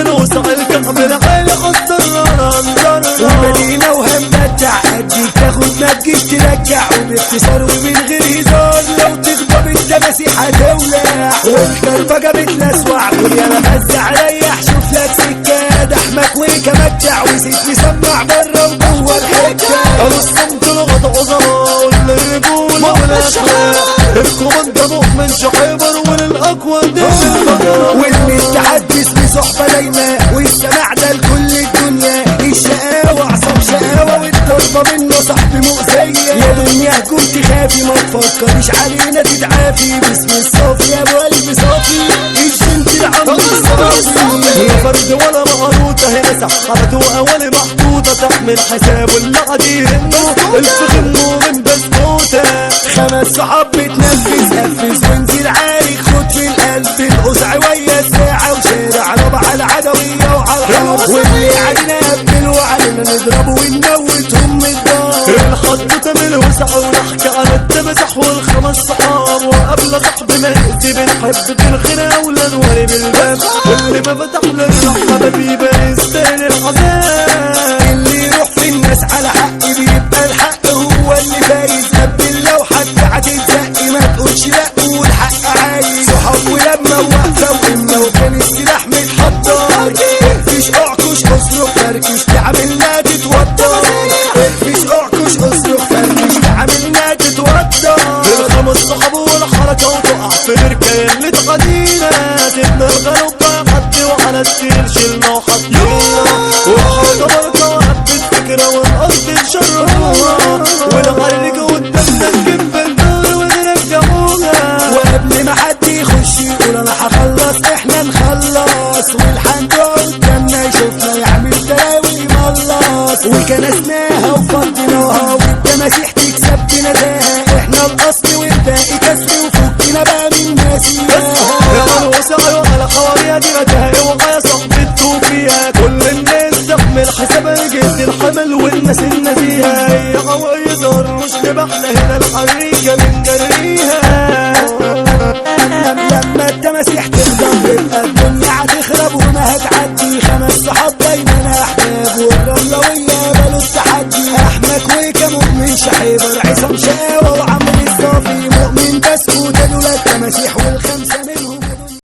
الوسع الكعب العالي عالضرة انظرة ومدينة وهمتع اديك تاخد ما تجيش ترجع وباختصار ومن غير هزار لو تغضب التماسيح هتولع والكربجة بتلسوع كل انا فزع ريح شوف لك سكة دحمك وكمتع وزيت مسمع برا وجوه الحتة قالوا الصمت لغة عظماء والرجولة والاخلاق الكوماندا مؤمن شحيبر وللاقوى دين الفقر والمستعد اسم صحبة دايما والسماع ده لكل الدنيا الشقاوة عصام شقاوة والضربة منه صاحبي مؤذية يا دنيا هجوم تخافي ما تفكريش علينا تتعافي باسم الصافي يا ابو قلب صافي الجنت العم الصافي هي فرد ولا مقروطة هنا سحبت وأولي محطوطة تحمل حساب واللي عديه انه الفخم من بسكوتة 5 صحاب بتنفذ قفز وانزل عارك خد في القلب القزع ويا الساعة وشارع ربع العدوية وعلى الحرب واللي علينا قبل وعلينا نضربه ونموتهم من الدار الحطة من الوسع ونحكي عن التمسح والخمس صحاب وقبل صاحب ما يأذي بنحب بالخنا والانوار بالباب واللي ما فتح للرحمة بيبقى يستاهل العذاب اللي يروح في الناس على حق بيبقى الحق هو اللي فايز قبل لو حتى هتتزق ما تقولش لا قول حق عايز صحاب ولما واقفة وإما وكان السلاح متحضر اقفش اعكش اصرخ فركش تعملنا تتوتر اقفش اعكش اصرخ فركش تعملنا تتوتر الخمس صحاب والحركة وتقع في بركة اللي تقدينا سيبنا الغلبة حد وعلى السير شلنا وحطينا وحاجة بركة وحبت فكرة والقصد نشربوها ونعرج قدامنا نجيب النار ونرجعوها وقبل ما حد يخش يقول انا هخلص احنا نخلص والحمد قدامنا يشوفنا يعمل تلاوي ملص وكنسناها وفضيناها والتماسيح تكسب بنداها احنا الاصل والباقي كسر وفكنا بقى من ناسيها يا الوسع وعلى حواريها دي متاهي وعلى صحبة فيها كل الناس تحمل حساب الجد الحمل والناس النزيهة هي عوايدها الرش نبحنا هنا الحريكة من جريها لما التماسيح تخضر يبقى الدنيا هتخرب وما هتعدي 5 صحاب دايما احباب والرملوية بلوا التحدي احمد ويكا مؤمن شحيبر عصام شقاوة